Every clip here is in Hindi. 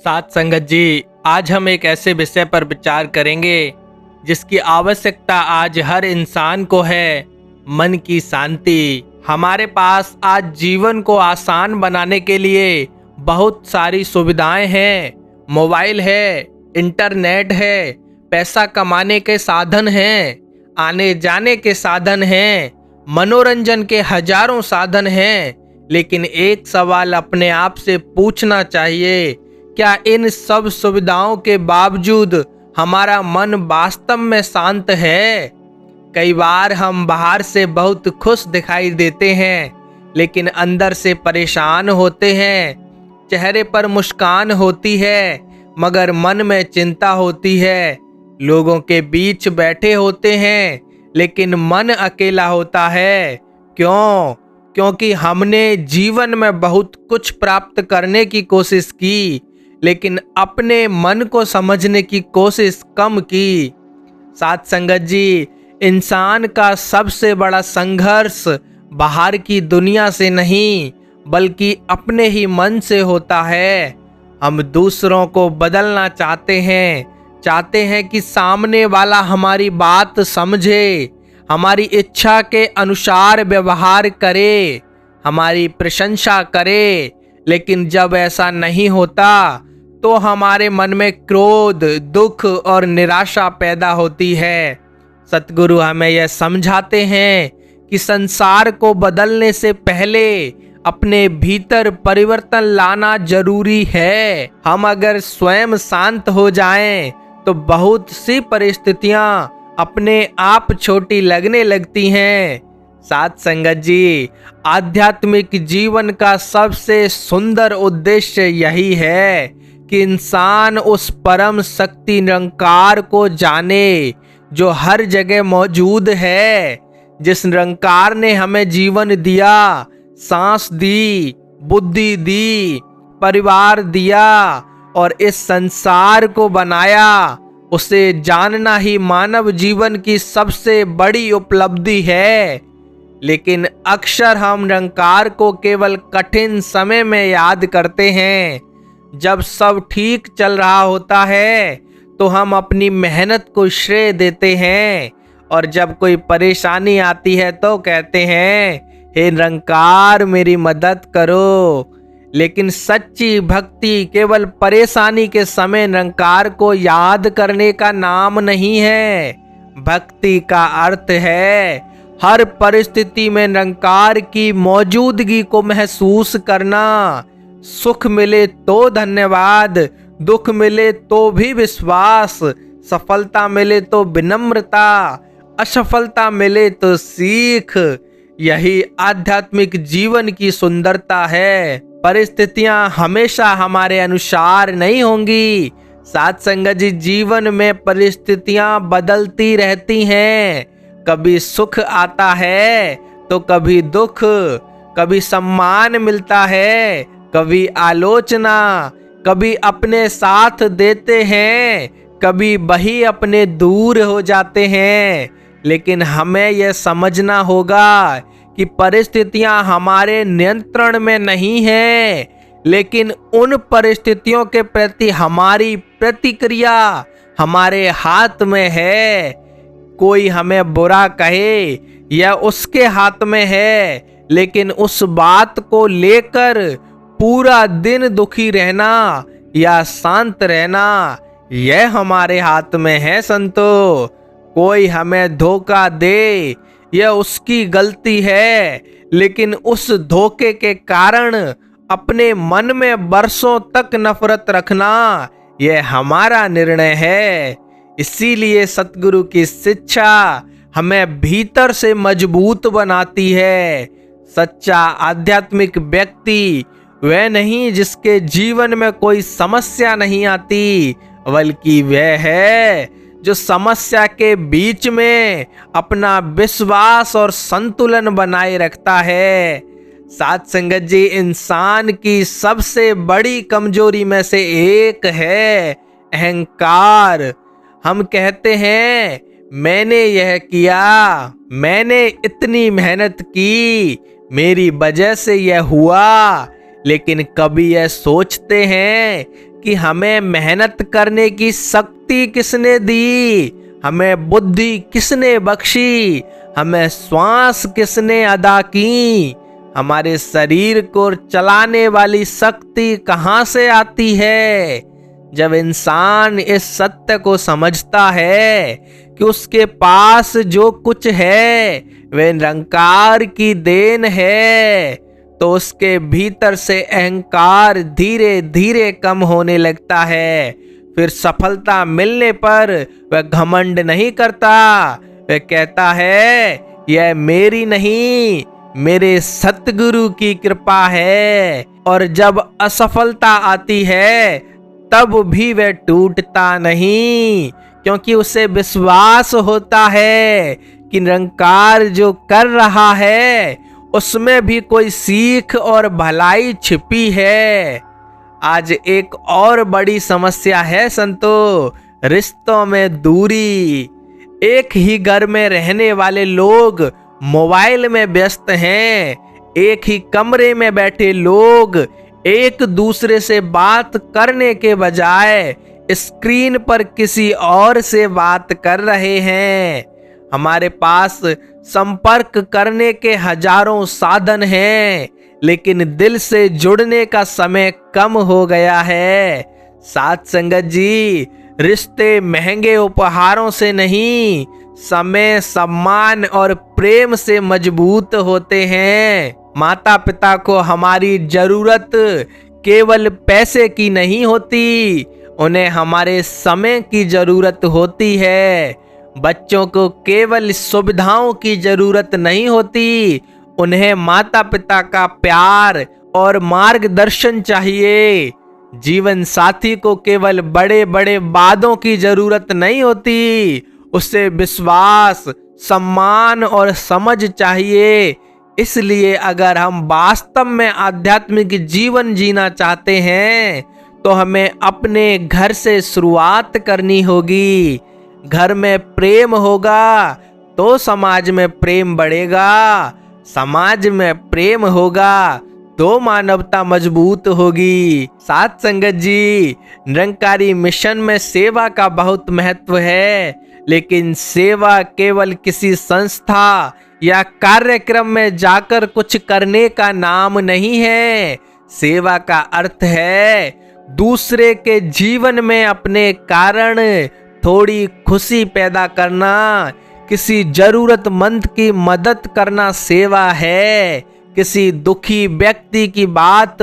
साथ संगत जी, आज हम एक ऐसे विषय पर विचार करेंगे जिसकी आवश्यकता आज हर इंसान को है, मन की शांति। हमारे पास आज जीवन को आसान बनाने के लिए बहुत सारी सुविधाएं हैं। मोबाइल है, इंटरनेट है, पैसा कमाने के साधन हैं, आने जाने के साधन हैं, मनोरंजन के हजारों साधन हैं। लेकिन एक सवाल अपने आप से पूछना चाहिए, क्या इन सब सुविधाओं के बावजूद हमारा मन वास्तव में शांत है? कई बार हम बाहर से बहुत खुश दिखाई देते हैं, लेकिन अंदर से परेशान होते हैं। चेहरे पर मुस्कान होती है, मगर मन में चिंता होती है। लोगों के बीच बैठे होते हैं, लेकिन मन अकेला होता है। क्यों? क्योंकि हमने जीवन में बहुत कुछ प्राप्त करने की कोशिश की, लेकिन अपने मन को समझने की कोशिश कम की। साथ संगत जी, इंसान का सबसे बड़ा संघर्ष बाहर की दुनिया से नहीं, बल्कि अपने ही मन से होता है। हम दूसरों को बदलना चाहते हैं कि सामने वाला हमारी बात समझे, हमारी इच्छा के अनुसार व्यवहार करे, हमारी प्रशंसा करे। लेकिन जब ऐसा नहीं होता तो हमारे मन में क्रोध, दुख और निराशा पैदा होती है। सतगुरु हमें यह समझाते हैं कि संसार को बदलने से पहले अपने भीतर परिवर्तन लाना जरूरी है। हम अगर स्वयं शांत हो जाएं, तो बहुत सी परिस्थितियां अपने आप छोटी लगने लगती हैं। साथ संगत जी, आध्यात्मिक जीवन का सबसे सुंदर उद्देश्य यही है कि इंसान उस परम शक्ति निरंकार को जाने जो हर जगह मौजूद है। जिस निरंकार ने हमें जीवन दिया, सांस दी, बुद्धि दी, परिवार दिया और इस संसार को बनाया, उसे जानना ही मानव जीवन की सबसे बड़ी उपलब्धि है। लेकिन अक्सर हम निरंकार को केवल कठिन समय में याद करते हैं। जब सब ठीक चल रहा होता है तो हम अपनी मेहनत को श्रेय देते हैं, और जब कोई परेशानी आती है तो कहते हैं, हे निरंकार मेरी मदद करो। लेकिन सच्ची भक्ति केवल परेशानी के समय निरंकार को याद करने का नाम नहीं है। भक्ति का अर्थ है हर परिस्थिति में निरंकार की मौजूदगी को महसूस करना। सुख मिले तो धन्यवाद, दुख मिले तो भी विश्वास, सफलता मिले तो विनम्रता, असफलता मिले तो सीख। यही आध्यात्मिक जीवन की सुंदरता है। परिस्थितियां हमेशा हमारे अनुसार नहीं होंगी। साथ संगत जी, जीवन में परिस्थितियां बदलती रहती हैं। कभी सुख आता है तो कभी दुख, कभी सम्मान मिलता है, कभी आलोचना, कभी अपने साथ देते हैं, कभी वही अपने दूर हो जाते हैं। लेकिन हमें यह समझना होगा कि परिस्थितियां हमारे नियंत्रण में नहीं है, लेकिन उन परिस्थितियों के प्रति हमारी प्रतिक्रिया हमारे हाथ में है। कोई हमें बुरा कहे, यह उसके हाथ में है, लेकिन उस बात को लेकर पूरा दिन दुखी रहना या शांत रहना, यह हमारे हाथ में है संतो। कोई हमें धोखा दे, यह उसकी गलती है, लेकिन उस धोखे के कारण अपने मन में बरसों तक नफरत रखना, यह हमारा निर्णय है। इसीलिए सतगुरु की शिक्षा हमें भीतर से मजबूत बनाती है। सच्चा आध्यात्मिक व्यक्ति वह नहीं जिसके जीवन में कोई समस्या नहीं आती, बल्कि वह है जो समस्या के बीच में अपना विश्वास और संतुलन बनाए रखता है। साथ संगत जी, इंसान की सबसे बड़ी कमजोरी में से एक है अहंकार। हम कहते हैं, मैंने यह किया, मैंने इतनी मेहनत की, मेरी वजह से यह हुआ। लेकिन कभी यह सोचते हैं कि हमें मेहनत करने की शक्ति किसने दी, हमें बुद्धि किसने बख्शी, हमें श्वास किसने अदा की, हमारे शरीर को चलाने वाली शक्ति कहाँ से आती है। जब इंसान इस सत्य को समझता है कि उसके पास जो कुछ है वह निरंकार की देन है, तो उसके भीतर से अहंकार धीरे धीरे कम होने लगता है। फिर सफलता मिलने पर वह घमंड नहीं करता, वह कहता है यह मेरी नहीं, मेरे सतगुरु की कृपा है। और जब असफलता आती है तब भी वह टूटता नहीं, क्योंकि उसे विश्वास होता है कि निरंकार जो कर रहा है उसमें भी कोई सीख और भलाई छिपी है। आज एक और बड़ी समस्या है संतो, रिश्तों में दूरी। एक ही घर में रहने वाले लोग मोबाइल में व्यस्त हैं, एक ही कमरे में बैठे लोग एक दूसरे से बात करने के बजाय स्क्रीन पर किसी और से बात कर रहे हैं। हमारे पास संपर्क करने के हजारों साधन हैं, लेकिन दिल से जुड़ने का समय कम हो गया है। साथ संगत जी, रिश्ते महंगे उपहारों से नहीं, समय, सम्मान और प्रेम से मजबूत होते हैं। माता पिता को हमारी जरूरत केवल पैसे की नहीं होती, उन्हें हमारे समय की जरूरत होती है। बच्चों को केवल सुविधाओं की जरूरत नहीं होती, उन्हें माता पिता का प्यार और मार्गदर्शन चाहिए। जीवन साथी को केवल बड़े बड़े वादों की जरूरत नहीं होती, उसे विश्वास, सम्मान और समझ चाहिए। इसलिए अगर हम वास्तव में आध्यात्मिक जीवन जीना चाहते हैं तो हमें अपने घर से शुरुआत करनी होगी। घर में प्रेम होगा तो समाज में प्रेम बढ़ेगा, समाज में प्रेम होगा तो मानवता मजबूत होगी। साथ संगत जी, निरंकारी मिशन में सेवा का बहुत महत्व है, लेकिन सेवा केवल किसी संस्था या कार्यक्रम में जाकर कुछ करने का नाम नहीं है। सेवा का अर्थ है दूसरे के जीवन में अपने कारण थोड़ी खुशी पैदा करना, किसी जरूरतमंद की मदद करना सेवा है, किसी दुखी व्यक्ति की बात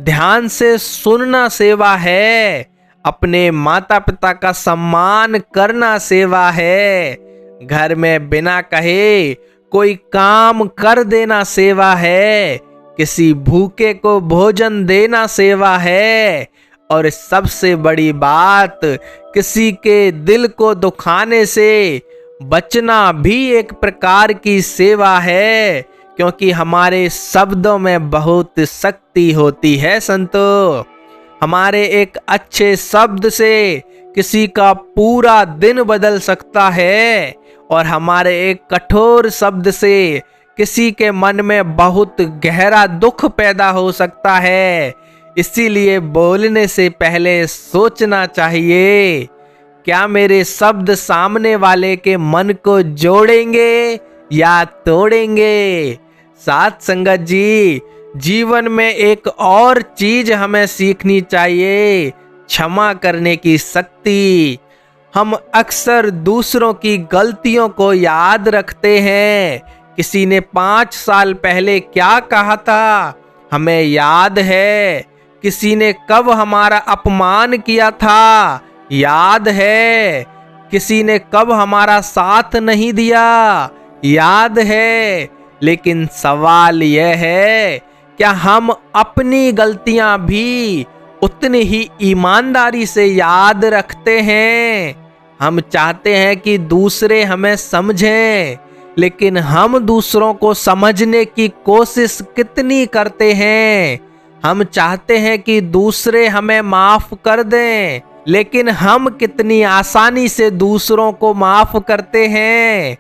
ध्यान से सुनना सेवा है, अपने माता पिता का सम्मान करना सेवा है, घर में बिना कहे कोई काम कर देना सेवा है, किसी भूखे को भोजन देना सेवा है, और सबसे बड़ी बात, किसी के दिल को दुखाने से बचना भी एक प्रकार की सेवा है, क्योंकि हमारे शब्दों में बहुत शक्ति होती है संतो। हमारे एक अच्छे शब्द से किसी का पूरा दिन बदल सकता है, और हमारे एक कठोर शब्द से किसी के मन में बहुत गहरा दुख पैदा हो सकता है। इसीलिए बोलने से पहले सोचना चाहिए, क्या मेरे शब्द सामने वाले के मन को जोड़ेंगे या तोड़ेंगे। साथ संगत जी, जीवन में एक और चीज हमें सीखनी चाहिए, क्षमा करने की शक्ति। हम अक्सर दूसरों की गलतियों को याद रखते हैं। किसी ने 5 साल पहले क्या कहा था हमें याद है, किसी ने कब हमारा अपमान किया था याद है, किसी ने कब हमारा साथ नहीं दिया याद है। लेकिन सवाल यह है, क्या हम अपनी गलतियां भी उतनी ही ईमानदारी से याद रखते हैं। हम चाहते हैं कि दूसरे हमें समझें, लेकिन हम दूसरों को समझने की कोशिश कितनी करते हैं। हम चाहते हैं कि दूसरे हमें माफ कर दें, लेकिन हम कितनी आसानी से दूसरों को माफ करते हैं।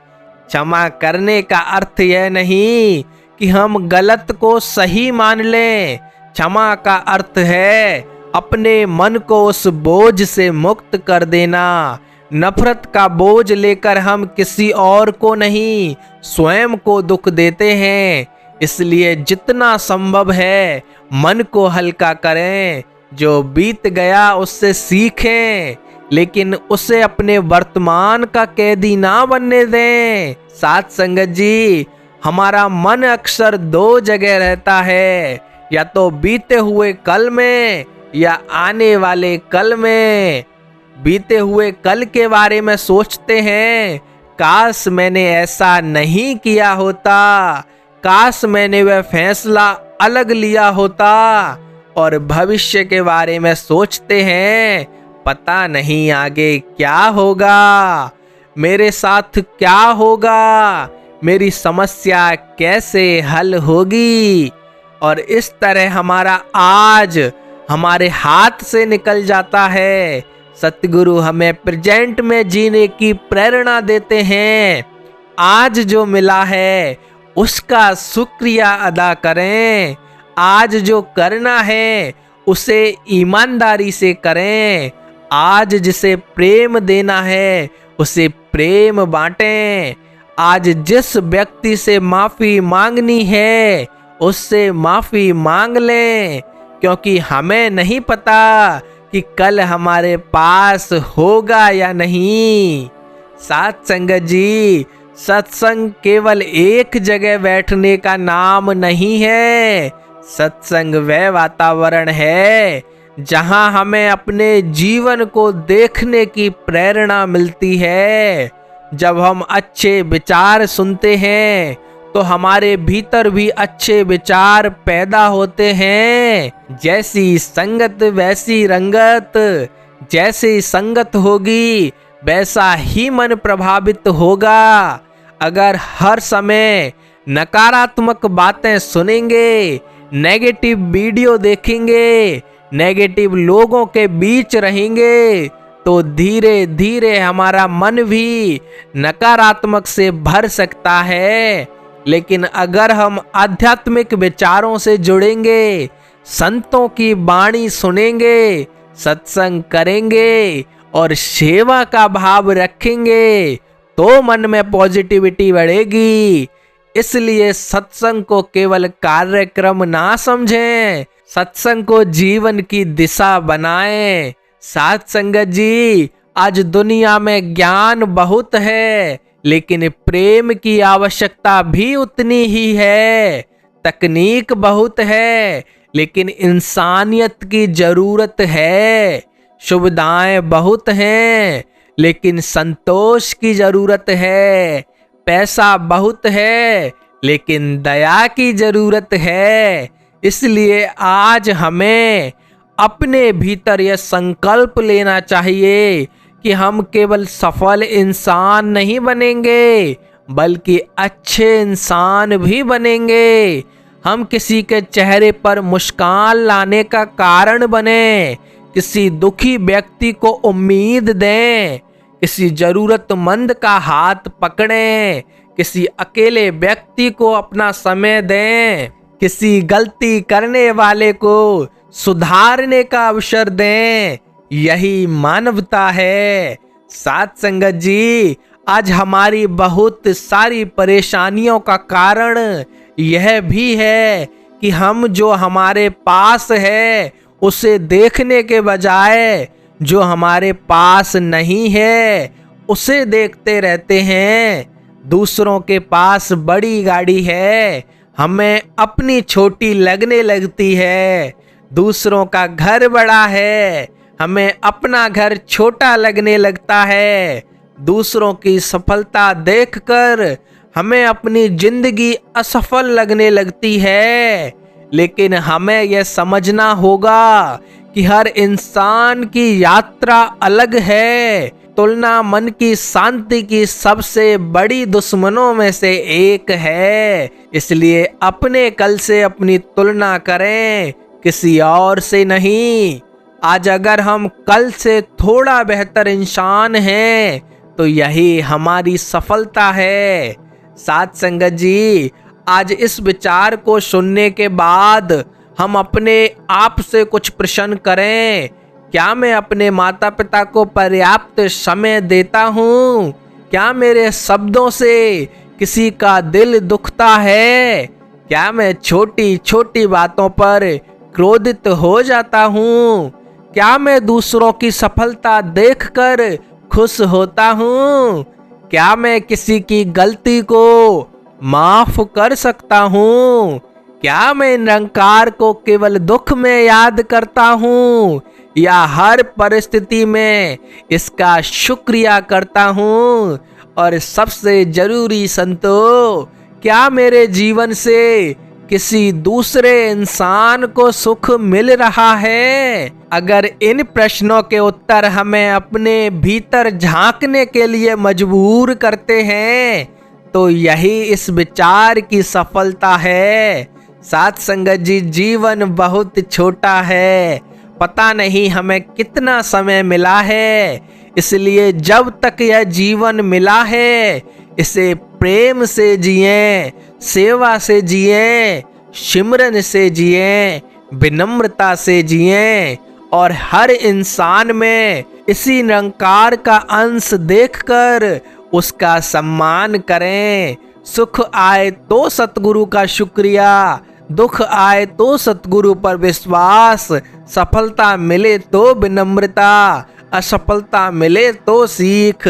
क्षमा करने का अर्थ यह नहीं कि हम गलत को सही मान लें। क्षमा का अर्थ है अपने मन को उस बोझ से मुक्त कर देना। नफरत का बोझ लेकर हम किसी और को नहीं, स्वयं को दुख देते हैं। इसलिए जितना संभव है मन को हल्का करें। जो बीत गया उससे सीखें, लेकिन उसे अपने वर्तमान का कैदी ना बनने दें। साथ संगत जी, हमारा मन अक्सर दो जगह रहता है, या तो बीते हुए कल में या आने वाले कल में। बीते हुए कल के बारे में सोचते हैं, काश मैंने ऐसा नहीं किया होता, काश मैंने वह फैसला अलग लिया होता। और भविष्य के बारे में सोचते हैं, पता नहीं आगे क्या होगा, मेरे साथ क्या होगा, मेरी समस्या कैसे हल होगी। और इस तरह हमारा आज हमारे हाथ से निकल जाता है। सतगुरु हमें प्रेजेंट में जीने की प्रेरणा देते हैं। आज जो मिला है उसका शुक्रिया अदा करें। आज जो करना है उसे ईमानदारी से करें। आज जिसे प्रेम देना है उसे प्रेम बांटें। आज जिस व्यक्ति से माफी मांगनी है उससे माफी मांग लें, क्योंकि हमें नहीं पता कि कल हमारे पास होगा या नहीं। साथ संगत जी, सत्संग केवल एक जगह बैठने का नाम नहीं है। सत्संग वह वातावरण है जहां हमें अपने जीवन को देखने की प्रेरणा मिलती है। जब हम अच्छे विचार सुनते हैं तो हमारे भीतर भी अच्छे विचार पैदा होते हैं। जैसी संगत वैसी रंगत, जैसी संगत होगी वैसा ही मन प्रभावित होगा। अगर हर समय नकारात्मक बातें सुनेंगे, नेगेटिव वीडियो देखेंगे, नेगेटिव लोगों के बीच रहेंगे, तो धीरे धीरे हमारा मन भी नकारात्मक से भर सकता है। लेकिन अगर हम आध्यात्मिक विचारों से जुड़ेंगे, संतों की वाणी सुनेंगे, सत्संग करेंगे और सेवा का भाव रखेंगे, तो मन में पॉजिटिविटी बढ़ेगी। इसलिए सत्संग को केवल कार्यक्रम ना समझें, सत्संग को जीवन की दिशा बनाएं। साथ संगत जी, आज दुनिया में ज्ञान बहुत है, लेकिन प्रेम की आवश्यकता भी उतनी ही है। तकनीक बहुत है, लेकिन इंसानियत की जरूरत है। सुविधाएं बहुत हैं, लेकिन संतोष की जरूरत है। पैसा बहुत है, लेकिन दया की जरूरत है। इसलिए आज हमें अपने भीतर यह संकल्प लेना चाहिए कि हम केवल सफल इंसान नहीं बनेंगे, बल्कि अच्छे इंसान भी बनेंगे। हम किसी के चेहरे पर मुस्कान लाने का कारण बने, किसी दुखी व्यक्ति को उम्मीद दें, किसी जरूरतमंद का हाथ पकड़ें, किसी अकेले व्यक्ति को अपना समय दें, किसी गलती करने वाले को सुधारने का अवसर दें। यही मानवता है। साथ संगत जी, आज हमारी बहुत सारी परेशानियों का कारण यह भी है कि हम जो हमारे पास है उसे देखने के बजाय जो हमारे पास नहीं है उसे देखते रहते हैं। दूसरों के पास बड़ी गाड़ी है, हमें अपनी छोटी लगने लगती है। दूसरों का घर बड़ा है, हमें अपना घर छोटा लगने लगता है। दूसरों की सफलता देखकर हमें अपनी जिंदगी असफल लगने लगती है। लेकिन हमें यह समझना होगा कि हर इंसान की यात्रा अलग है। तुलना मन की शांति की सबसे बड़ी दुश्मनों में से एक है। इसलिए अपने कल से अपनी तुलना करें, किसी और से नहीं। आज अगर हम कल से थोड़ा बेहतर इंसान हैं तो यही हमारी सफलता है। साथ संगत जी, आज इस विचार को सुनने के बाद हम अपने आप से कुछ प्रश्न करें। क्या मैं अपने माता पिता को पर्याप्त समय देता हूँ? क्या मेरे शब्दों से किसी का दिल दुखता है? क्या मैं छोटी छोटी बातों पर क्रोधित हो जाता हूँ? क्या मैं दूसरों की सफलता देखकर खुश होता हूँ? क्या मैं किसी की गलती को माफ कर सकता हूँ? क्या मैं निरंकार को केवल दुख में याद करता हूँ या हर परिस्थिति में इसका शुक्रिया करता हूँ? और सबसे जरूरी संतो, क्या मेरे जीवन से किसी दूसरे इंसान को सुख मिल रहा है? अगर इन प्रश्नों के उत्तर हमें अपने भीतर झांकने के लिए मजबूर करते हैं तो यही इस विचार की सफलता है। साथ संगत जी, जीवन बहुत छोटा है, पता नहीं हमें कितना समय मिला है, इसलिए जब तक यह जीवन मिला है इसे प्रेम से जिएं, सेवा से जिएं, सिमरन से जिएं, विनम्रता से जिएं और हर इंसान में इसी निरंकार का अंश देखकर उसका सम्मान करें। सुख आए तो सतगुरु का शुक्रिया, दुख आए तो सतगुरु पर विश्वास, सफलता मिले तो विनम्रता, असफलता मिले तो सीख।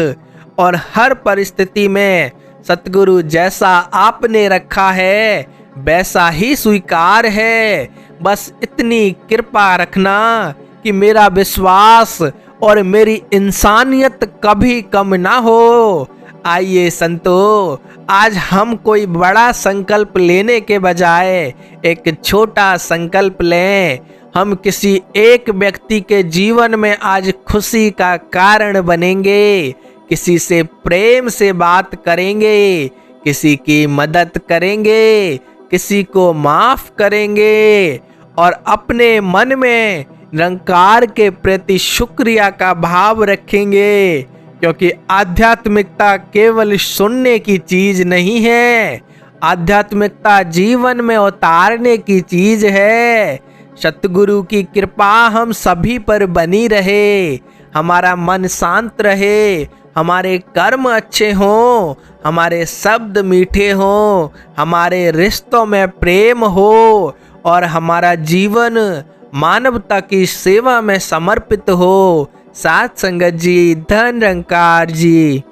और हर परिस्थिति में सतगुरु जैसा आपने रखा है वैसा ही स्वीकार है। बस इतनी कृपा रखना कि मेरा विश्वास और मेरी इंसानियत कभी कम ना हो। आइए संतो, आज हम कोई बड़ा संकल्प लेने के बजाय एक छोटा संकल्प लें। हम किसी एक व्यक्ति के जीवन में आज खुशी का कारण बनेंगे, किसी से प्रेम से बात करेंगे, किसी की मदद करेंगे, किसी को माफ करेंगे और अपने मन में निरंकार के प्रति शुक्रिया का भाव रखेंगे। क्योंकि आध्यात्मिकता केवल सुनने की चीज नहीं है, आध्यात्मिकता जीवन में उतारने की चीज है। सतगुरु की कृपा हम सभी पर बनी रहे, हमारा मन शांत रहे, हमारे कर्म अच्छे हों, हमारे शब्द मीठे हों, हमारे रिश्तों में प्रेम हो और हमारा जीवन मानवता की सेवा में समर्पित हो। साथ संगत जी, धन निरंकार जी।